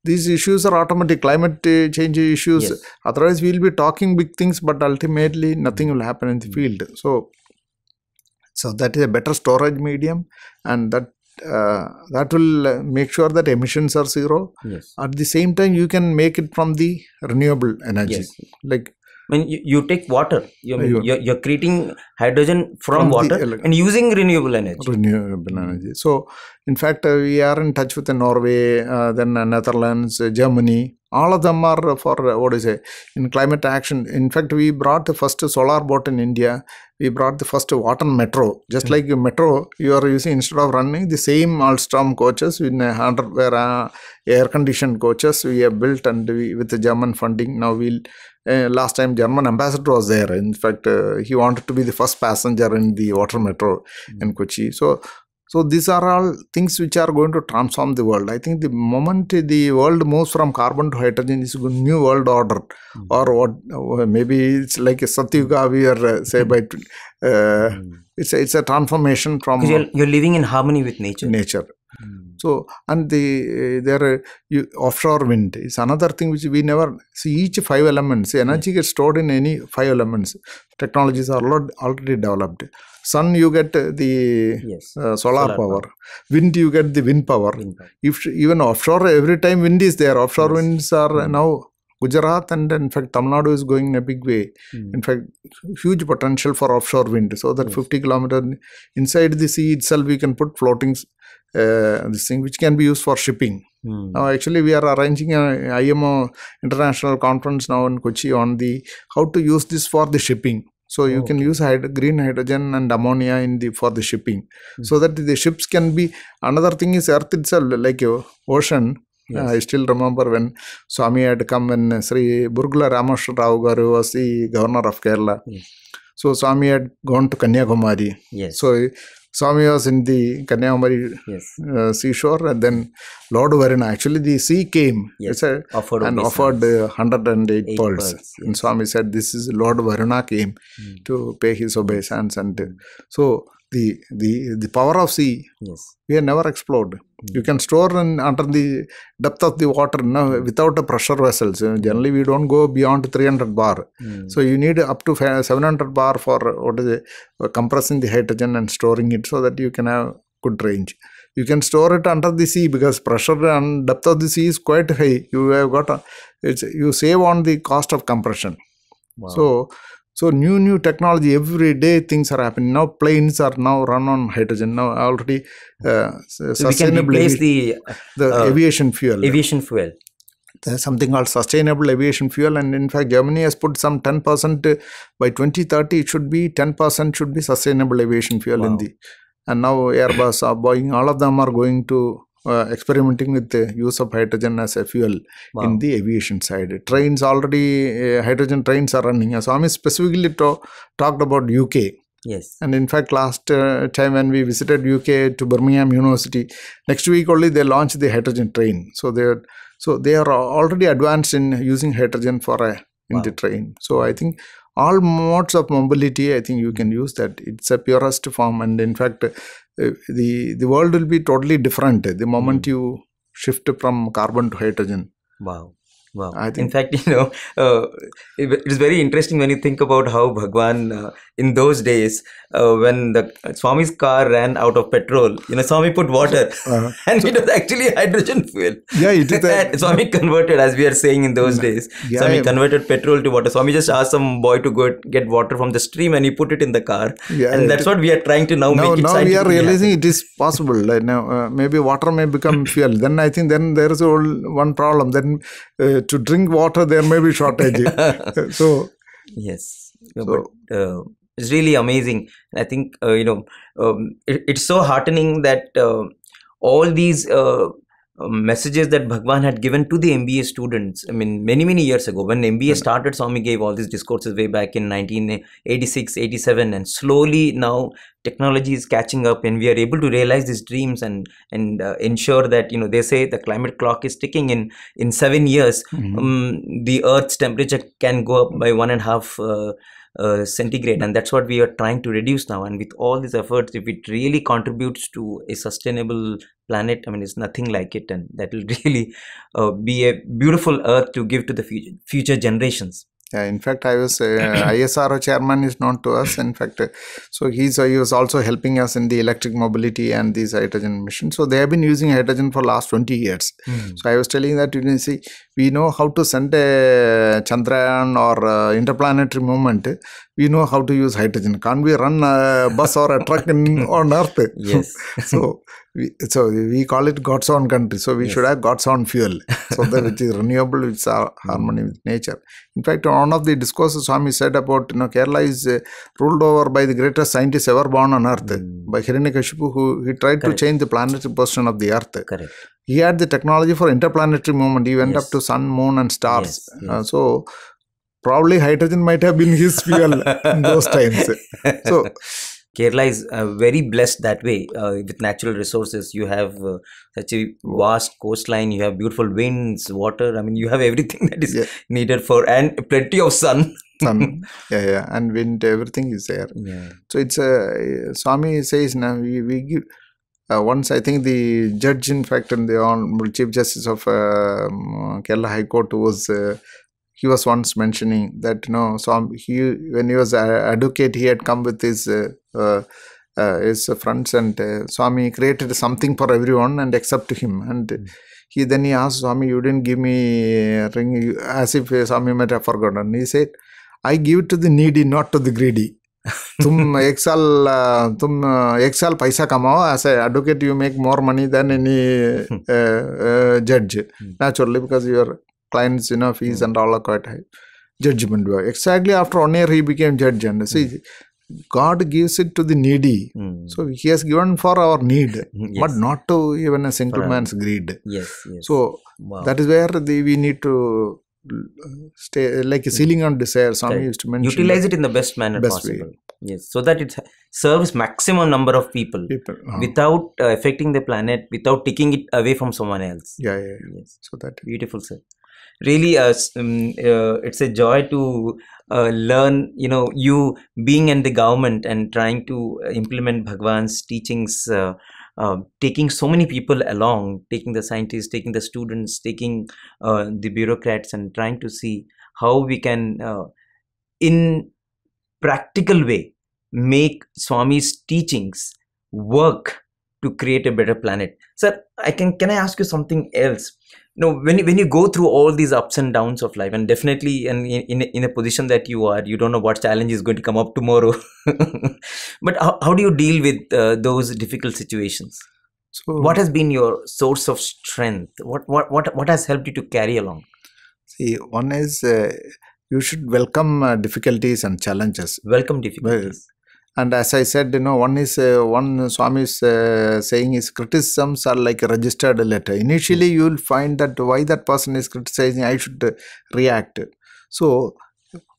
these issues are automatic. Climate change issues. Otherwise, we will be talking big things, but ultimately nothing will happen in the field. So that is a better storage medium, and that will make sure that emissions are zero. At the same time, you can make it from the renewable energy. Like I mean, you take water. You're creating hydrogen from water the and using renewable energy. So, in fact, we are in touch with Norway, then Netherlands, Germany. All of them are for in climate action. In fact, we brought the first solar boat in India. We brought the first water metro. Just like a metro, you are using, instead of running the same Alstom coaches in 100 where air conditioned coaches we have built, and with the German funding. Now last time German ambassador was there. In fact, he wanted to be the first passenger in the water metro in Kochi. So these are all things which are going to transform the world. I think the moment the world moves from carbon to hydrogen is a new world order, or what maybe it's like a Satyuga we are say by. It's a transformation from. You're living in harmony with nature. So, and offshore wind is another thing which we never see. Each 5 elements, energy gets stored in any 5 elements. Technologies are already developed. Sun, you get the solar power. Wind, you get the wind power. If even offshore, every time wind is there. Offshore winds are now Gujarat, and in fact Tamil Nadu is going in a big way. In fact, huge potential for offshore wind. So that 50 kilometers inside the sea itself, we can put floating this thing which can be used for shipping. Now actually we are arranging an IMO international conference now in Kochi on the how to use this for the shipping. So you can use green hydrogen and ammonia for the shipping, so that the ships can be. Another thing is earth itself, like ocean. I still remember when Swami had come, when Sri Burgula Rameshwar Rao Garu was the governor of Kerala. So Swami had gone to Kanyakumari. So Swami was in the Kanyakumari seashore, and then Lord Varuna, actually the sea came offered 108 pearls. And Swami said, this is Lord Varuna came to pay his obeisance. And so the power of sea, we have never explored. You can store under the depth of the water without a pressure vessels. Generally, we don't go beyond 300 bar. So you need up to 700 bar for compressing the hydrogen and storing it, so that you can have good range. You can store it under the sea because pressure and depth of the sea is quite high. You have got you save on the cost of compression. So new technology, every day things are happening. Now planes are now run on hydrogen. Now already sustainable we can replace the aviation fuel. There's something called sustainable aviation fuel, and in fact Germany has put some 10% by 2030. It should be 10% should be sustainable aviation fuel in the. And now Airbus, Boeing, all of them are going to experimenting with the use of hydrogen as a fuel in the aviation side. Trains already, hydrogen trains are running. Swami specifically talked about UK. And in fact, last time when we visited UK to Birmingham University, next week only they launched the hydrogen train. So they are already advanced in using hydrogen for in the train. So I think all modes of mobility, I think you can use that. It's a purest form, and in fact, the world will be totally different the moment you shift from carbon to hydrogen. Wow. In fact, it's very interesting when you think about how Bhagwan in those days, when the Swami's car ran out of petrol, Swami put water and it was actually hydrogen fuel. It is. Swami converted, as we are saying in those days. Swami converted petrol to water. Swami just asked some boy to go get water from the stream, and he put it in the car. And that's what we are trying to now make it. Now we are realizing it is possible. Now maybe water may become fuel. Then I think there is one problem. Then to drink water, there may be shortage. It's really amazing. I think it's so heartening that all these messages that Bhagwan had given to the MBA students. I mean, many years ago, when MBA started, Swami gave all these discourses way back in 1986, 87, and slowly now technology is catching up, and we are able to realize these dreams and ensure that, they say the climate clock is ticking. In 7 years, the Earth's temperature can go up by 1.5 centigrade, and that's what we are trying to reduce now. And with all these efforts, if it really contributes to a sustainable planet, I mean, it's nothing like it, and that will really be a beautiful Earth to give to the future generations. Yeah, in fact, I was ISRO chairman is known to us. In fact, so he was also helping us in the electric mobility and these hydrogen missions. So they have been using hydrogen for last 20 years. So I was telling that, you see, we know how to send a Chandrayaan or interplanetary movement. We know how to use hydrogen. Can't we run a bus or a truck on Earth? Yes. So we call it God's own country. So we should have God's own fuel. So that it is renewable, it's harmony with nature. In fact, one of the discourses Swami said about, Kerala is ruled over by the greatest scientist ever born on Earth, by Hiranyakashipu, who he tried to change the planetary position of the Earth. Correct. He had the technology for interplanetary movement. He went up to sun, moon and stars. So probably hydrogen might have been his fuel in those times. So Kerala is very blessed that way with natural resources. You have such a vast coastline. You have beautiful winds, water. I mean, you have everything that is needed for, and plenty of sun. Sun, and wind. Everything is there. Yeah. So it's Swami says now we give. Once I think the judge, in fact, and the Honorable Chief Justice of Kerala High Court was. He was once mentioning that, when he was an advocate, he had come with his friends, and Swami created something for everyone and except him. And he asked Swami, you didn't give me a ring, as if Swami might have forgotten. He said, I give it to the needy, not to the greedy. तुम एक साल पैसा कमाओ. As an advocate, you make more money than any judge, naturally, because your clients, fees and all are quite high. Judgment. Exactly after 1 year, he became judge. And see, God gives it to the needy. So he has given for our need, but not to even a single man's greed. Yes. So that is where we need to stay, like a ceiling on desire. Swami used to mention. Utilize it in the best manner possible. Way. Yes, so that it serves maximum number of people. Without affecting the planet, without taking it away from someone else. Yes. So that beautiful, sir. Really, it's a joy to learn, you being in the government and trying to implement Bhagwan's teachings, taking so many people along, taking the scientists, taking the students, taking the bureaucrats, and trying to see how we can, in practical way, make Swami's teachings work to create a better planet. Sir, can I ask you something else? When you go through all these ups and downs of life, and definitely in a position that you are, you don't know what challenge is going to come up tomorrow. But how do you deal with those difficult situations? So, what has been your source of strength? What has helped you to carry along? See, one is you should welcome difficulties and challenges. Welcome difficulties. And as I said, one Swami is saying is criticisms are like a registered letter. Initially, you will find that why that person is criticizing, I should react. So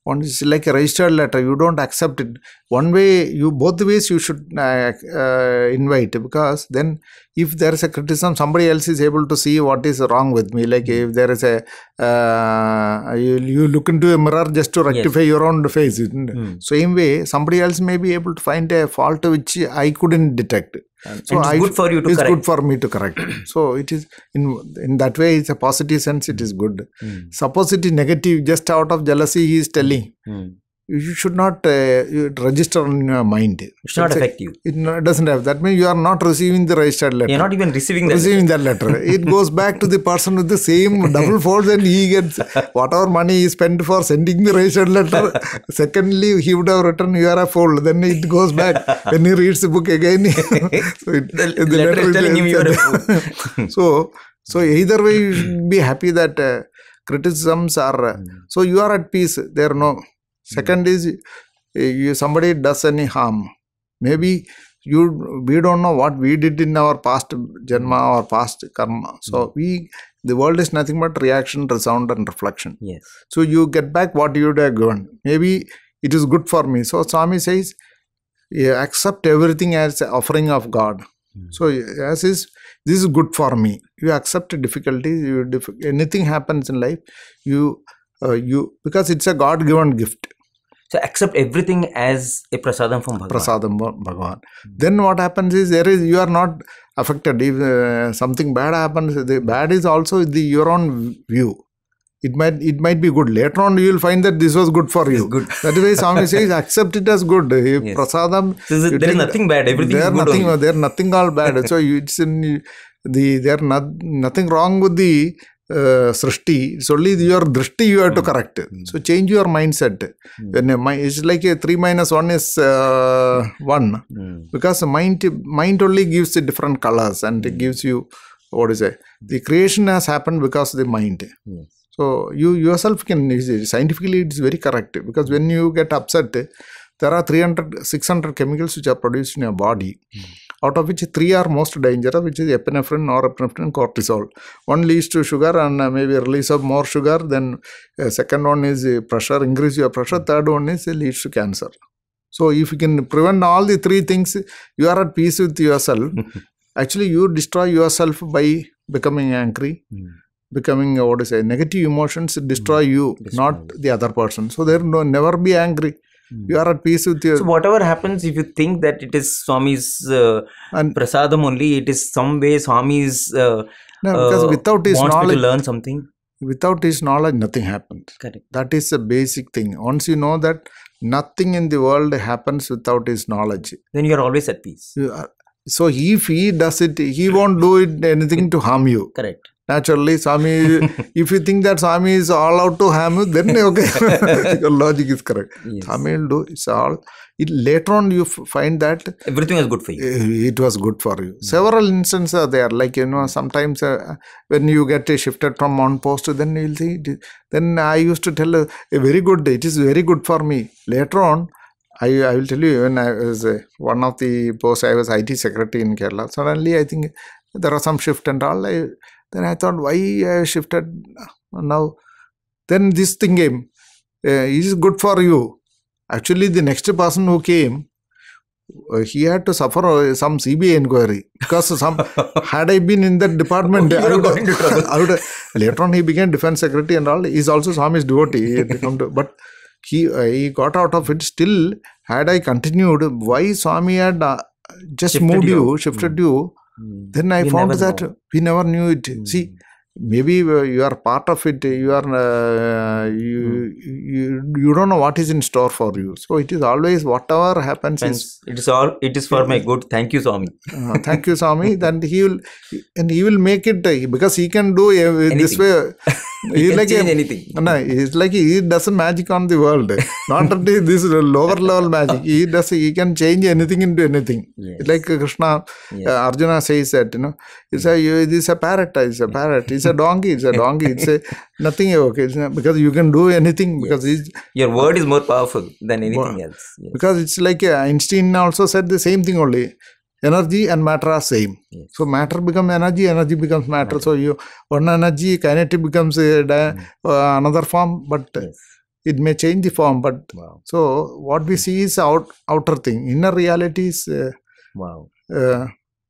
one is like a registered letter. You don't accept it. Both ways you should invite, because then if there is a criticism, somebody else is able to see what is wrong with me. Like if there is a, you look into a mirror just to rectify your own face. Same way, somebody else may be able to find a fault which I couldn't detect. So it's good for you to correct. It's good for me to correct. So it is in that way, it's a positive sense, it is good. Suppose it is negative, just out of jealousy, he is telling. You should not register in your mind. It should not affect you. It doesn't have. That means you are not receiving the registered letter. You are not even receiving that letter. It goes back to the person with the same double folds, and he gets whatever money he spent for sending the registered letter. Secondly, he would have written, you are a fool. Then it goes back. When he reads the book again, the letter is telling him you are a fool. So either way, you should be happy that criticisms are... So you are at peace. There are no... Second is, somebody does any harm. Maybe we don't know what we did in our past janma or past karma. So the world is nothing but reaction, resound and reflection. Yes. So you get back what you would have given. Maybe it is good for me. So Swami says, accept everything as an offering of God. So this is good for me. You accept difficulties. Anything happens in life, because it's a God-given gift. So accept everything as a prasadam from Bhagawan. Prasadam Bhagawan. Then what happens is you are not affected. If something bad happens, the bad is also your own view. It might be good. Later on, you will find that this was good for you. Good. That is why Swami says, accept it as good. Yes. Prasadam. There is nothing bad. Everything is good only. There nothing all bad. So it's in nothing wrong with the srishti. It's only your drishti you have to correct. So change your mindset. When it's like a 3 minus 1 is 1. Because mind only gives the different colors and it gives you, the creation has happened because of the mind. So you yourself can, scientifically it is very correct, because when you get upset, there are 600 chemicals which are produced in your body, out of which 3 are most dangerous, which is epinephrine, norepinephrine, and cortisol. One leads to sugar and maybe release of more sugar, then second one is pressure, increase your pressure, third one is leads to cancer. So if you can prevent all the 3 things, you are at peace with yourself. Actually, you destroy yourself by becoming angry. Becoming negative emotions destroy you, not the other person. So there never be angry. You are at peace with your. So whatever happens, if you think that it is Swami's prasadam only, it is some way Swami's because without his wants knowledge, to learn something. Without his knowledge, nothing happens. Correct. That is a basic thing. Once you know that nothing in the world happens without his knowledge, then you are always at peace. So if he does it, he won't do it anything to harm you. Correct. Naturally, Swami, if you think that Swami is all out to harm you, then okay, your logic is correct. Yes. Swami will do, it's all. Later on, you find that everything was good for you. It was good for you. Several instances are there. Like, sometimes when you get shifted from one post, then you'll see, then I used to tell, very good, it is very good for me. Later on, I will tell you, when I was one of the posts, I was IT secretary in Kerala. Suddenly, I think there was some shift and all. Then I thought, why I shifted now? Then this thing came. It is good for you. Actually, the next person who came, he had to suffer some CBI inquiry. Because had I been in that department, later on he became defense secretary and all. He's also Swami's devotee. But he got out of it. Still, had I continued, why Swami had just shifted you, then I found that we never knew it. See, maybe you are part of it. You are you don't know what is in store for you. So it is always whatever happens. It is for my good. Thank you, Swami. Thank you, Swami. Then he will make it, because he can do this way. He can change anything. No, it's like he does magic on the world. Not only this lower level magic. He can change anything into anything. Yes. It's like Krishna, Arjuna says that, it's a parrot, it's a parrot. It's a donkey, it's a donkey. It's nothing. Okay, because you can do anything. Because your word is more powerful than anything else. Yes. Because it's like Einstein also said the same thing only. Energy and matter are same. Yes. So matter becomes energy, energy becomes matter. So one energy, kinetic becomes another form, but it may change the form. But so what we see is outer thing. Inner reality is there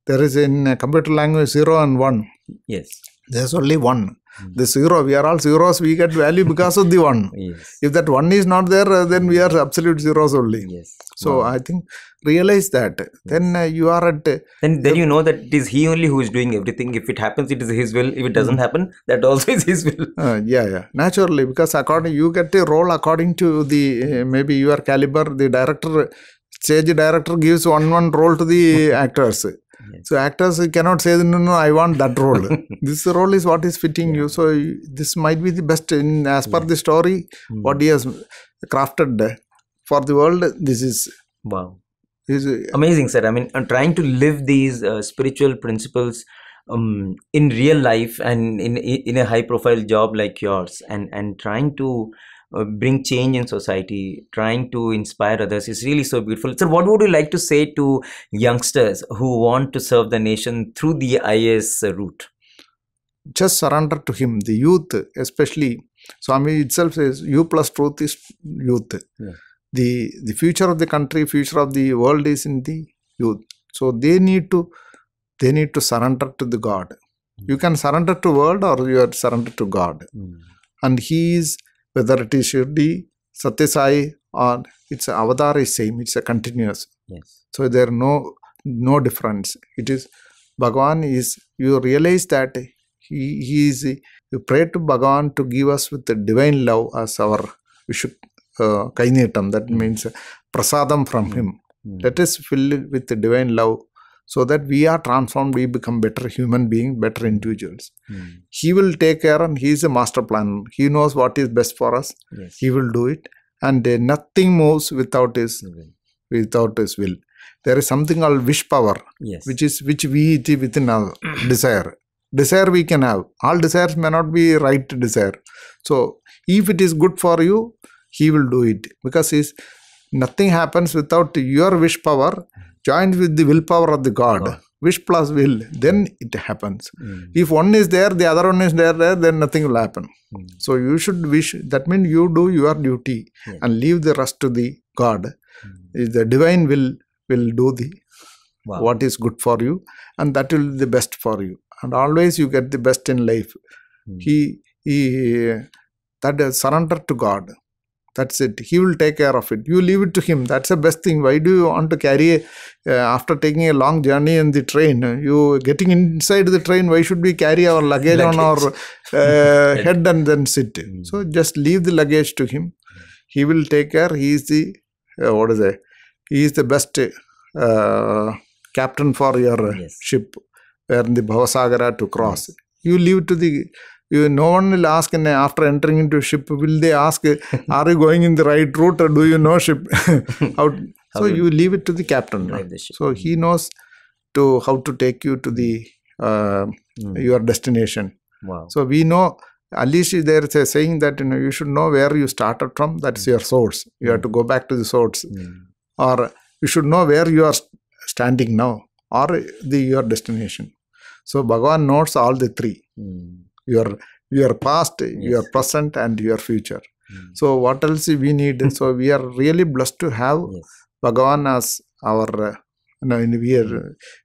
is in computer language 0 and 1. Yes. There's only 1. The 0, we are all zeros, we get value because of the 1. Yes. If that 1 is not there, then we are absolute zeros only. Yes. So I think realize that. Then you are at... Then you know that it is he only who is doing everything. If it happens, it is his will. If it doesn't happen, that also is his will. Naturally, because you get a role according to the maybe your caliber. The director, stage director gives one role to the actors. Yes. So actors cannot say, no, I want that role. This role is what is fitting you. So this might be the best as per the story, what he has crafted for the world. This is amazing, sir. I mean, trying to live these spiritual principles in real life and in a high profile job like yours, and trying to bring change in society, trying to inspire others is really so beautiful. Sir, what would you like to say to youngsters who want to serve the nation through the IAS route? Just surrender to him. The youth, especially, Swami itself says, you plus truth is youth. Yeah. The future of the country, future of the world is in the youth. So they need to surrender to the God. You can surrender to world or you are surrender to God. And he is, whether it is Shirdi, Sathya Sai, or its avatar is same. It's a continuous. Yes. So there are no difference. It is Bhagavan is, you realize that He is, you pray to Bhagavan to give us with the divine love as our Kainitam. That means prasadam from him. Let us fill it with the divine love so that we are transformed, we become better human beings, better individuals. He will take care, and he is a master planner. He knows what is best for us. Yes. He will do it, and nothing moves without his will. There is something called wish power, Yes. which we it within our desire. Desire we can have. All desires may not be right desire. So if it is good for you, he will do it, because nothing happens without your wish power joined with the willpower of the God. Wish plus will, then it happens. If one is there, the other one is there, then nothing will happen. So you should wish. That means you do your duty and leave the rest to the God. The divine will do the what is good for you, and that will be the best for you. And always you get the best in life. That surrender to God. That's it. He will take care of it. You leave it to him. That's the best thing. Why do you want to carry, after taking a long journey in the train, you getting inside the train, why should we carry our luggage on our head and then sit? So just leave the luggage to him. He will take care. He is the, he is the best captain for your ship, where in the Bhavasagara to cross. You leave to the, no one will ask, after entering into a ship, will they ask, are you going in the right route, or do you know ship? So you leave it to the captain. So he knows how to take you to the your destination. So we know, at least there is a saying that you should know where you started from. That's your source. You have to go back to the source. Or you should know where you are standing now, or your destination. So Bhagavan knows all the three. Your past, your present, and your future. So what else we need? So we are really blessed to have Bhagavan as our,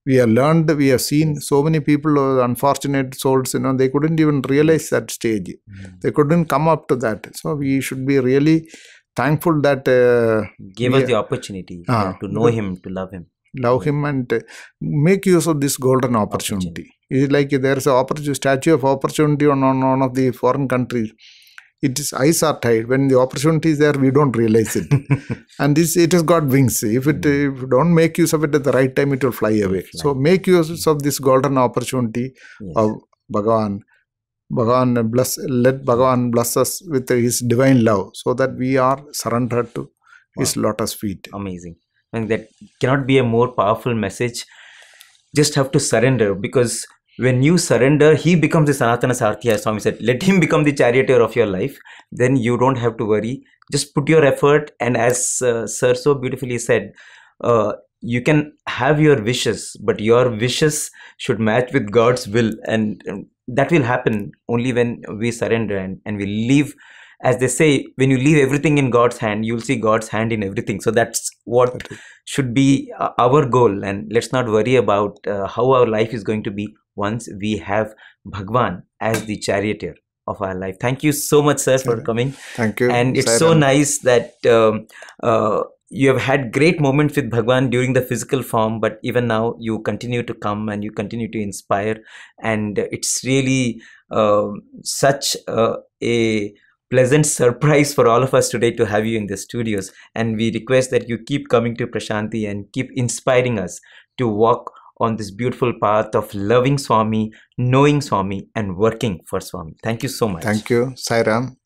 we have learned, we have seen so many people, unfortunate souls, they couldn't even realize that stage. They couldn't come up to that. So we should be really thankful that gave us the opportunity to know him, to love him. Love him and make use of this golden opportunity. It's like there is a statue of opportunity on one of the foreign countries. Its eyes are tied. When the opportunity is there, we don't realize it. And it has got wings. If you don't make use of it at the right time, it will fly away. So make use of this golden opportunity of Bhagavan. Let Bhagavan bless us with his divine love, so that we are surrendered to his lotus feet. Amazing. And that cannot be a more powerful message. Just have to surrender, because when you surrender, he becomes the Sanatana Sathya, as Swami said. Let him become the charioteer of your life. Then you don't have to worry. Just put your effort. And as Sir so beautifully said, you can have your wishes, but your wishes should match with God's will. And that will happen only when we surrender and we leave. As they say, when you leave everything in God's hand, you'll see God's hand in everything. So that's what should be our goal. And let's not worry about how our life is going to be once we have Bhagwan as the charioteer of our life. Thank you so much, sir, for coming. Thank you. And it's so nice that you have had great moments with Bhagwan during the physical form, but even now you continue to come and you continue to inspire. And it's really such a pleasant surprise for all of us today to have you in the studios. And we request that you keep coming to Prasanthi and keep inspiring us to walk on this beautiful path of loving Swami, knowing Swami, and working for Swami. Thank you so much. Thank you, Sai Ram.